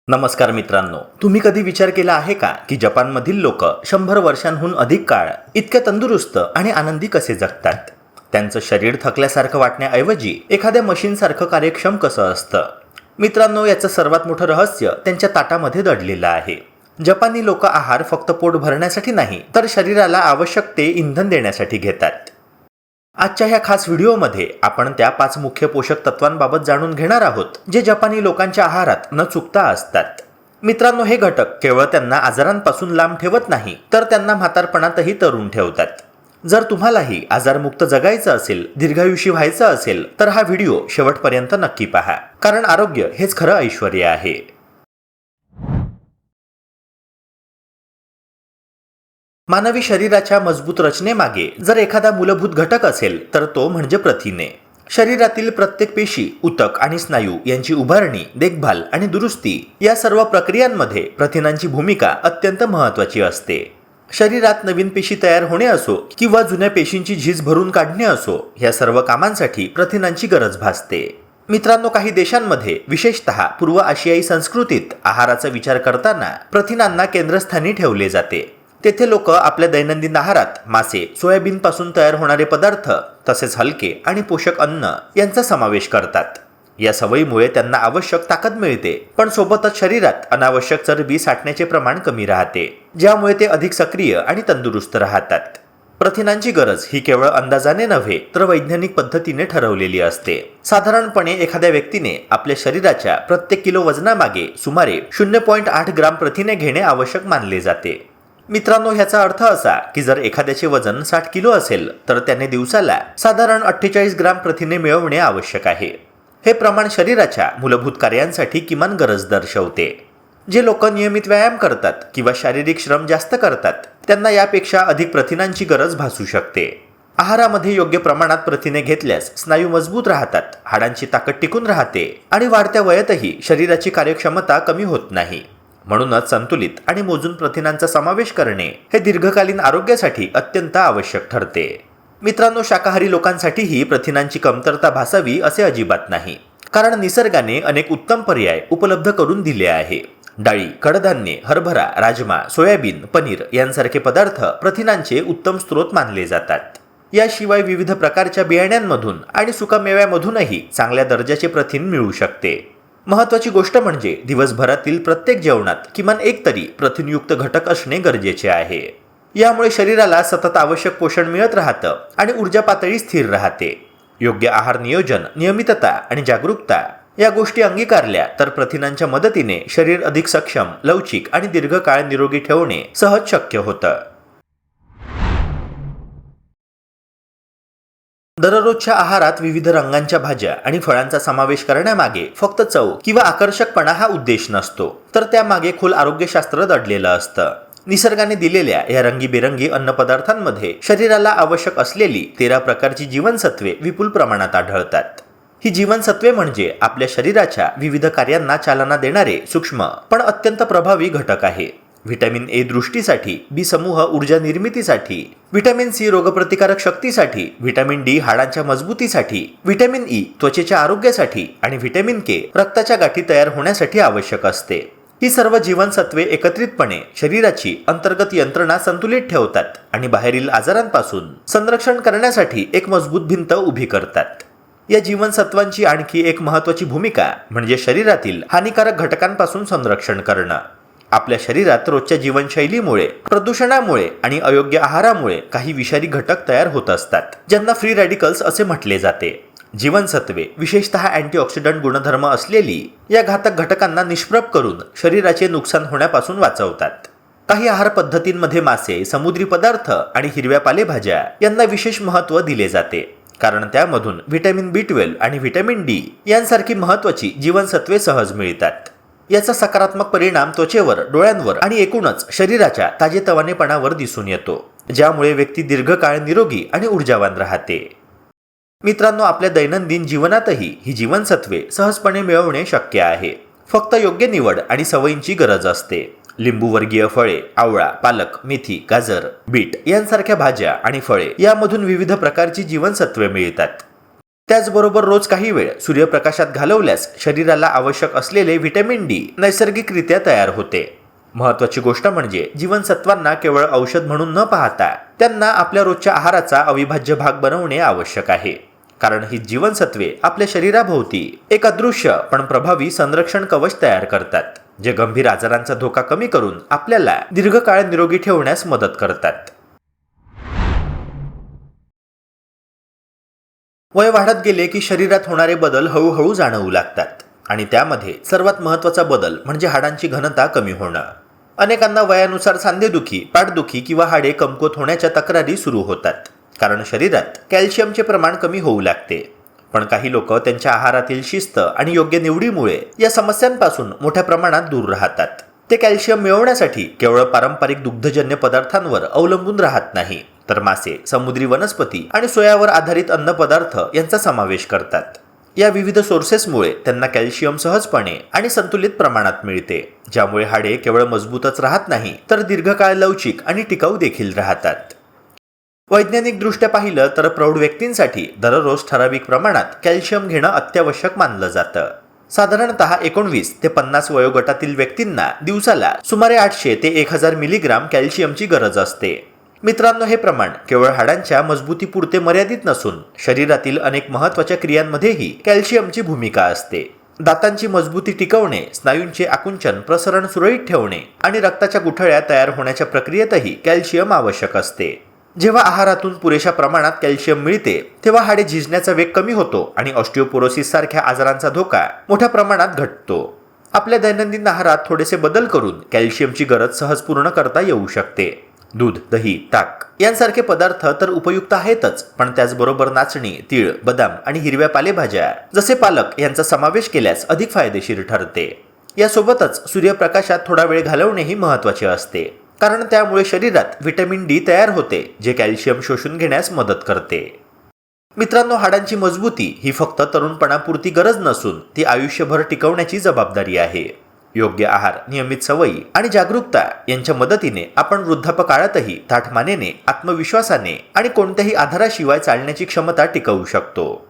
नमस्कार मित्रांनो, तुम्ही कधी विचार केला आहे का की जपानमधील लोक 100 वर्षांहून अधिक काळ इतक्या तंदुरुस्त आणि आनंदी कसे जगतात? त्यांचं शरीर थकल्यासारखं वाटण्याऐवजी एखाद्या मशीनसारखं कार्यक्षम कसं असतं? मित्रांनो, याचं सर्वात मोठं रहस्य त्यांच्या ताटामध्ये दडलेलं आहे. जपानी लोक आहार फक्त पोट भरण्यासाठी नाही, तर शरीराला आवश्यक ते इंधन देण्यासाठी घेतात. आजच्या ह्या खास व्हिडिओमध्ये आपण त्या 5 मुख्य पोषक तत्वांबाबत जाणून घेणार आहोत, जे जपानी लोकांच्या आहारात न चुकता असतात. मित्रांनो, हे घटक केवळ त्यांना आजारांपासून लांब ठेवत नाही, तर त्यांना म्हातारपणातही तरुण ठेवतात. जर तुम्हालाही आजारमुक्त जगायचं असेल, दीर्घायुषी व्हायचं असेल, तर हा व्हिडिओ शेवटपर्यंत नक्की पहा, कारण आरोग्य हेच खरं ऐश्वर्य आहे. मानवी शरीराच्या मजबूत रचनेमागे जर एखादा मूलभूत घटक असेल तर तो म्हणजे प्रथिने. शरीरातील प्रत्येक पेशी, ऊतक आणि स्नायू यांची उभारणी, देखभाल आणि दुरुस्ती या सर्व प्रक्रियांमध्ये प्रथिनांची भूमिका अत्यंत महत्त्वाची असते. शरीरात नवीन पेशी तयार होणे असो किंवा जुन्या पेशींची झीज भरून काढणे असो, या सर्व कामांसाठी प्रथिनांची गरज भासते. मित्रांनो, काही देशांमध्ये, विशेषतः पूर्व आशियाई संस्कृतीत आहाराचा विचार करताना प्रथिनांना केंद्रस्थानी ठेवले जाते. तेथे लोक आपल्या दैनंदिन आहारात मासे, सोयाबीन पासून तयार होणारे पदार्थ, तसेच हलके आणि पोषक अन्न यांचा समावेश करतात. या सवयीमुळे त्यांना आवश्यक ताकद मिळते, पण सोबतच शरीरात अनावश्यक चरबी साठण्याचे प्रमाण कमी राहते, ज्यामुळे ते अधिक सक्रिय आणि तंदुरुस्त राहतात. प्रथिनांची गरज ही केवळ अंदाजाने नव्हे, तर वैज्ञानिक पद्धतीने ठरवलेली असते. साधारणपणे एखाद्या व्यक्तीने आपल्या शरीराच्या प्रत्येक किलो वजनामागे सुमारे 0.8 ग्राम प्रथिने घेणे आवश्यक मानले जाते. मित्रांनो, ह्याचा अर्थ असा की जर एखाद्याचे वजन 60 किलो असेल, तर त्याने दिवसाला साधारण 48 ग्राम प्रथिने मिळवणे आवश्यक आहे. हे प्रमाण शरीराच्या मूलभूत कार्यांसाठी किमान गरज दर्शवते. जे लोक नियमित व्यायाम करतात किंवा शारीरिक श्रम जास्त करतात, त्यांना यापेक्षा अधिक प्रथिनांची गरज भासू शकते. आहारामध्ये योग्य प्रमाणात प्रथिने घेतल्यास स्नायू मजबूत राहतात, हाडांची ताकद टिकून राहते आणि वाढत्या वयातही शरीराची कार्यक्षमता कमी होत नाही. म्हणूनच संतुलित आणि मोजून प्रथिनांचा समावेश करणे हे दीर्घकालीन आरोग्यासाठी अत्यंत आवश्यक ठरते. मित्रांनो, शाकाहारी लोकांसाठीही प्रथिनांची कमतरता भासावी असे अजिबात नाही, कारण निसर्गाने अनेक उत्तम पर्याय उपलब्ध करून दिले आहे. डाळी, कडधान्ये, हरभरा, राजमा, सोयाबीन, पनीर यांसारखे पदार्थ प्रथिनांचे उत्तम स्रोत मानले जातात. याशिवाय विविध प्रकारच्या बियाण्यांमधून आणि सुकामेव्यामधूनही चांगल्या दर्जाचे प्रथिन मिळू शकते. महत्त्वाची गोष्ट म्हणजे दिवसभरातील प्रत्येक जेवणात किमान एक तरी प्रथिनयुक्त घटक असणे गरजेचे आहे. यामुळे शरीराला सतत आवश्यक पोषण मिळत राहतं आणि ऊर्जा पातळी स्थिर राहते. योग्य आहार नियोजन, नियमितता आणि जागरूकता या गोष्टी अंगीकारल्या तर प्रथिनांच्या मदतीने शरीर अधिक सक्षम, लवचिक आणि दीर्घकाळ निरोगी ठेवणे सहज शक्य होतं. दररोजच्या आहारात विविध रंगांच्या भाज्या आणि फळांचा समावेश करण्यामागे फक्त चव किंवा आकर्षकपणा हा उद्देश नसतो, तर त्यामागे खोल आरोग्यशास्त्र दडलेलं असतं. निसर्गाने दिलेल्या या रंगीबेरंगी अन्नपदार्थांमध्ये शरीराला आवश्यक असलेली 13 प्रकारची जीवनसत्वे विपुल प्रमाणात आढळतात. ही जीवनसत्वे म्हणजे आपल्या शरीराच्या विविध कार्यांना चालना देणारे सूक्ष्म पण अत्यंत प्रभावी घटक आहे. व्हिटॅमिन ए दृष्टीसाठी, बी समूह ऊर्जा निर्मितीसाठी, व्हिटॅमिन सी रोगप्रतिकारक शक्तीसाठी, व्हिटॅमिन डी हाडांच्या मजबूतीसाठी, व्हिटॅमिन ई त्वचेच्या आरोग्यासाठी आणि व्हिटॅमिन के रक्ताच्या गाठी तयार होण्यासाठी आवश्यक असते. ही सर्व जीवनसत्वे एकत्रितपणे शरीराची अंतर्गत यंत्रणा संतुलित ठेवतात आणि बाहेरील आजारांपासून संरक्षण करण्यासाठी एक मजबूत भिंत उभी करतात. या जीवनसत्वांची आणखी एक महत्त्वाची भूमिका म्हणजे शरीरातील हानिकारक घटकांपासून संरक्षण करणं. आपल्या शरीरात रोजच्या जीवनशैलीमुळे, प्रदूषणामुळे आणि अयोग्य आहारामुळे काही विषारी घटक तयार होत असतात, ज्यांना फ्री रॅडिकल्स असे म्हटले जाते. जीवनसत्वे, विशेषतः अँटीऑक्सिडंट गुणधर्म असलेली या घातक घटकांना निष्प्रभ करून शरीराचे नुकसान होण्यापासून वाचवतात. काही आहार पद्धतींमध्ये मासे, समुद्री पदार्थ आणि हिरव्या पालेभाज्या यांना विशेष महत्त्व दिले जाते, कारण त्यामधून व्हिटॅमिन B12 आणि व्हिटॅमिन डी यांसारखी महत्त्वाची जीवनसत्वे सहज मिळतात. याचा सकारात्मक परिणाम त्वचेवर, डोळ्यांवर आणि एकूणच शरीराच्या ताजेतवानेपणावर दिसून येतो, ज्यामुळे व्यक्ती दीर्घकाळ निरोगी आणि ऊर्जावान राहते. मित्रांनो, आपल्या दैनंदिन जीवनातही ही जीवनसत्वे सहजपणे मिळवणे शक्य आहे. फक्त योग्य निवड आणि सवयींची गरज असते. लिंबूवर्गीय फळे, आवळा, पालक, मेथी, गाजर, बीट यांसारख्या भाज्या आणि फळे यामधून विविध प्रकारची जीवनसत्वे मिळतात. त्याचबरोबर रोज काही वेळ सूर्यप्रकाशात घालवल्यास शरीराला आवश्यक असलेले व्हिटॅमिन डी नैसर्गिकरित्या तयार होते. महत्वाची गोष्ट म्हणजे जीवनसत्वांना केवळ औषध म्हणून न पाहता त्यांना आपल्या रोजच्या आहाराचा अविभाज्य भाग बनवणे आवश्यक आहे. कारण ही जीवनसत्वे आपल्या शरीराभोवती एक अदृश्य पण प्रभावी संरक्षण कवच तयार करतात, जे गंभीर आजारांचा धोका कमी करून आपल्याला दीर्घकाळ निरोगी ठेवण्यास मदत करतात. वय वाढत गेले की शरीरात होणारे बदल हळूहळू जाणवू लागतात आणि त्यामध्ये सर्वात महत्त्वाचा बदल म्हणजे हाडांची घनता कमी होणं. अनेकांना वयानुसार सांधेदुखी, पाठदुखी किंवा हाडे कमकुवत होण्याच्या तक्रारी सुरू होतात, कारण शरीरात कॅल्शियमचे प्रमाण कमी होऊ लागते. पण काही लोक त्यांच्या आहारातील शिस्त आणि योग्य निवडीमुळे या समस्यांपासून मोठ्या प्रमाणात दूर राहतात. ते कॅल्शियम मिळवण्यासाठी केवळ पारंपरिक दुग्धजन्य पदार्थांवर अवलंबून राहत नाही, तर मासे, समुद्री वनस्पती आणि सोयावर आधारित अन्नपदार्थ यांचा समावेश करतात. या विविध सोर्सेसमुळे त्यांना कॅल्शियम सहजपणे आणि संतुलित प्रमाणात मिळते, ज्यामुळे हाडे केवळ मजबूतच राहत नाही तर दीर्घकाळ लवचिक आणि टिकाऊ देखील राहतात. वैज्ञानिकदृष्ट्या पाहिलं तर प्रौढ व्यक्तींसाठी दररोज ठराविक प्रमाणात कॅल्शियम घेणं अत्यावश्यक मानलं जातं. साधारणतः 19 ते 50 वयोगटातील व्यक्तींना दिवसाला सुमारे 800 ते 1000 मिलीग्राम कॅल्शियमची गरज असते. मित्रांनो, हे प्रमाण केवळ हाडांच्या मजबूतीपुरते मर्यादित नसून शरीरातील अनेक महत्त्वाच्या क्रियांमध्येही कॅल्शियमची भूमिका असते. दातांची मजबूती टिकवणे, स्नायूंचे आकुंचन, प्रसरण सुरळीत ठेवणे आणि रक्ताच्या गुठळ्या तयार होण्याच्या प्रक्रियेतही कॅल्शियम आवश्यक असते. जेव्हा आहारातून पुरेशा प्रमाणात कॅल्शियम मिळते तेव्हा हाडे झिजण्याचा वेग कमी होतो आणि ऑस्टिओपोरोसिस सारख्या आजारांचा धोका मोठ्या प्रमाणात घटतो. आपल्या दैनंदिन आहारात थोडेसे बदल करून कॅल्शियमची गरज सहज पूर्ण करता येऊ शकते. दूध, दही, ताक यांसारखे पदार्थ तर उपयुक्त आहेतच, पण त्याचबरोबर नाचणी, तीळ, बदाम आणि हिरव्या पालेभाज्या जसे पालक यांचा समावेश केल्यास अधिक फायदेशीर ठरते. यासोबतच सूर्यप्रकाशात थोडा वेळ घालवणेही महत्त्वाचे असते, कारण त्यामुळे शरीरात व्हिटॅमिन डी तयार होते, जे कॅल्शियम शोषून घेण्यास मदत करते. मित्रांनो, हाडांची मजबूती ही फक्त तरुणपणापुरती गरज नसून ती आयुष्यभर टिकवण्याची जबाबदारी आहे. योग्य आहार, नियमित सवयी आणि जागरूकता यांच्या मदतीने आपण वृद्धापकाळातही ताठ मानेने, आत्मविश्वासाने आणि कोणत्याही आधाराशिवाय चालण्याची क्षमता टिकवू शकतो.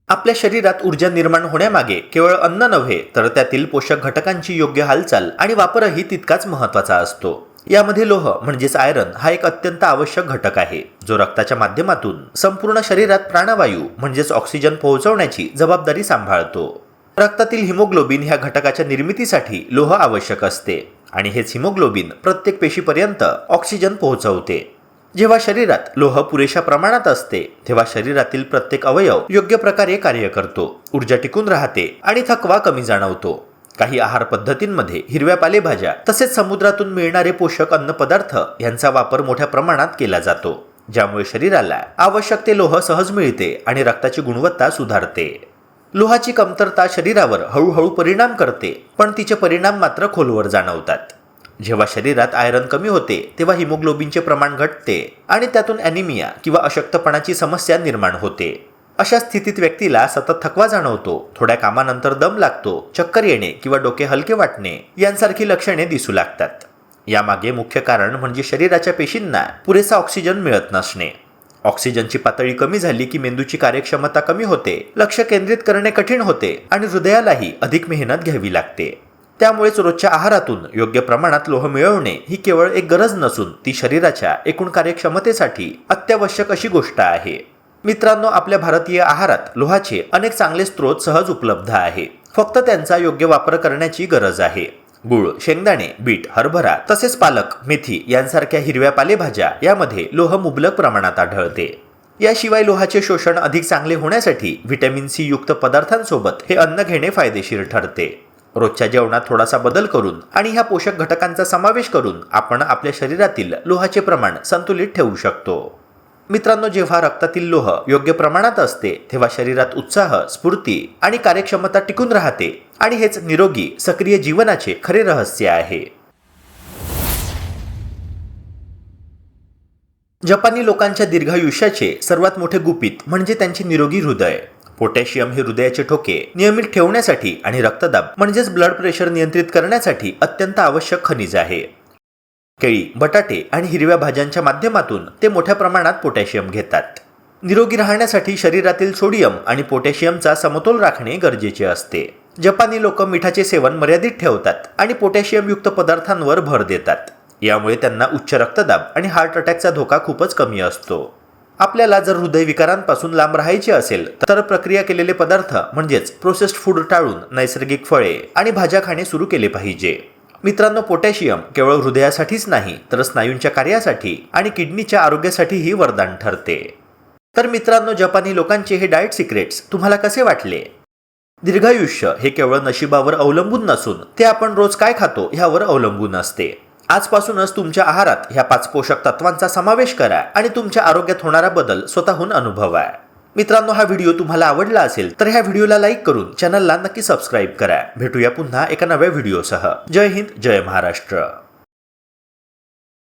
आपल्या शरीरात ऊर्जा निर्माण होण्यामागे केवळ अन्न नव्हे तर त्यातील पोषक घटकांची योग्य हालचाल आणि वापरही तितकाच महत्त्वाचा असतो. यामध्ये लोह म्हणजेच आयरन हा एक अत्यंत आवश्यक घटक आहे, जो रक्ताच्या माध्यमातून संपूर्ण शरीरात प्राणवायू म्हणजेच ऑक्सिजन पोहोचवण्याची जबाबदारी सांभाळतो. रक्तातील हिमोग्लोबिन ह्या घटकाच्या निर्मितीसाठी लोह आवश्यक असते आणि हेच हिमोग्लोबिन प्रत्येक पेशीपर्यंत ऑक्सिजन पोहोचवते. जेव्हा शरीरात लोह पुरेशा प्रमाणात असते तेव्हा शरीरातील प्रत्येक अवयव योग्य प्रकारे कार्य करतो, ऊर्जा टिकून राहते आणि थकवा कमी जाणवतो. काही आहार पद्धतींमध्ये हिरव्या पालेभाज्या तसेच समुद्रातून मिळणारे पोषक अन्नपदार्थ यांचा वापर मोठ्या प्रमाणात केला जातो, ज्यामुळे शरीराला आवश्यक ते लोह सहज मिळते आणि रक्ताची गुणवत्ता सुधारते. लोहाची कमतरता शरीरावर हळूहळू परिणाम करते, पण तिचे परिणाम मात्र खोलवर जाणवतात. जेव्हा शरीरात आयरन कमी होते तेव्हा हिमोग्लोबिनचे प्रमाण घटते आणि त्यातून ॲनिमिया किंवा अशक्तपणाची समस्या निर्माण होते. अशा स्थितीत व्यक्तीला सतत थकवा जाणवतो, थोड्या कामानंतर दम लागतो, चक्कर येणे किंवा डोके हलके वाटणे यांसारखी लक्षणे दिसू लागतात. यामागे मुख्य कारण म्हणजे शरीराच्या पेशींना पुरेसा ऑक्सिजन मिळत नसणे. ऑक्सिजनची पातळी कमी झाली की मेंदूची कार्यक्षमता कमी होते, लक्ष केंद्रित करणे कठीण होते आणि हृदयालाही अधिक मेहनत घ्यावी लागते. त्यामुळेच रोजच्या आहारातून योग्य प्रमाणात लोह मिळवणे ही केवळ एक गरज नसून ती शरीराच्या एकूण कार्यक्षमतेसाठी अत्यावश्यक अशी गोष्ट आहे. मित्रांनो, आपल्या भारतीय आहारात लोहाचे अनेक चांगले स्रोत सहज उपलब्ध आहे, फक्त त्यांचा योग्य वापर करण्याची गरज आहे. गूळ, शेंगदाणे, बीट, हरभरा तसेच पालक, मेथी यांसारख्या हिरव्या पालेभाज्या यामध्ये लोह मुबलक प्रमाणात आढळते. याशिवाय लोहाचे शोषण अधिक चांगले होण्यासाठी व्हिटॅमिन सी युक्त पदार्थांसोबत हे अन्न घेणे फायदेशीर ठरते. रोजच्या जेवणात थोडासा बदल करून आणि ह्या पोषक घटकांचा समावेश करून आपण आपल्या शरीरातील लोहाचे प्रमाण संतुलित ठेवू शकतो. मित्रांनो, जेव्हा रक्तातील लोह योग्य प्रमाणात असते तेव्हा शरीरात उत्साह, स्फूर्ती आणि कार्यक्षमता टिकून राहते आणि हेच निरोगी, सक्रिय जीवनाचे खरे रहस्य आहे. जपानी लोकांच्या दीर्घायुष्याचे सर्वात मोठे गुपित म्हणजे त्यांचे निरोगी हृदय. पोटॅशियम हे हृदयाचे ठोके नियमित ठेवण्यासाठी आणि रक्तदाब म्हणजेच ब्लड प्रेशर नियंत्रित करण्यासाठी अत्यंत आवश्यक खनिज आहे. केळी, बटाटे आणि हिरव्या भाज्यांच्या माध्यमातून ते मोठ्या प्रमाणात पोटॅशियम घेतात. निरोगी राहण्यासाठी शरीरातील सोडियम आणि पोटॅशियमचा समतोल राखणे गरजेचे असते. जपानी लोक मिठाचे सेवन मर्यादित ठेवतात आणि पोटॅशियमयुक्त पदार्थांवर भर देतात. यामुळे त्यांना उच्च रक्तदाब आणि हार्ट अटॅकचा धोका खूपच कमी असतो. आपल्याला जर हृदयविकारांपासून लांब राहायचे असेल तर प्रक्रिया केलेले पदार्थ म्हणजेच प्रोसेस्ड फूड टाळून नैसर्गिक फळे आणि भाज्या खाणे सुरू केले पाहिजे. मित्रांनो, पोटॅशियम केवळ हृदयासाठीच नाही तर स्नायूंच्या कार्यासाठी आणि किडनीच्या आरोग्यासाठीही वरदान ठरते. तर मित्रांनो, जपानी लोकांचे हे डाएट सिक्रेट्स तुम्हाला कसे वाटले? दीर्घायुष्य हे केवळ नशिबावर अवलंबून नसून ते आपण रोज काय खातो ह्यावर अवलंबून असते. आजपासूनच तुमच्या आहारात ह्या 5 पोषक तत्वांचा समावेश करा आणि तुमच्या आरोग्यात होणारा बदल स्वतःहून अनुभवा. मित्रांनो, हा व्हिडिओ तुम्हाला आवडला असेल तर ह्या व्हिडिओला लाईक करून चॅनलला नक्की सबस्क्राईब करा. भेटूया पुन्हा एका नव्या व्हिडिओसह. जय हिंद, जय महाराष्ट्र.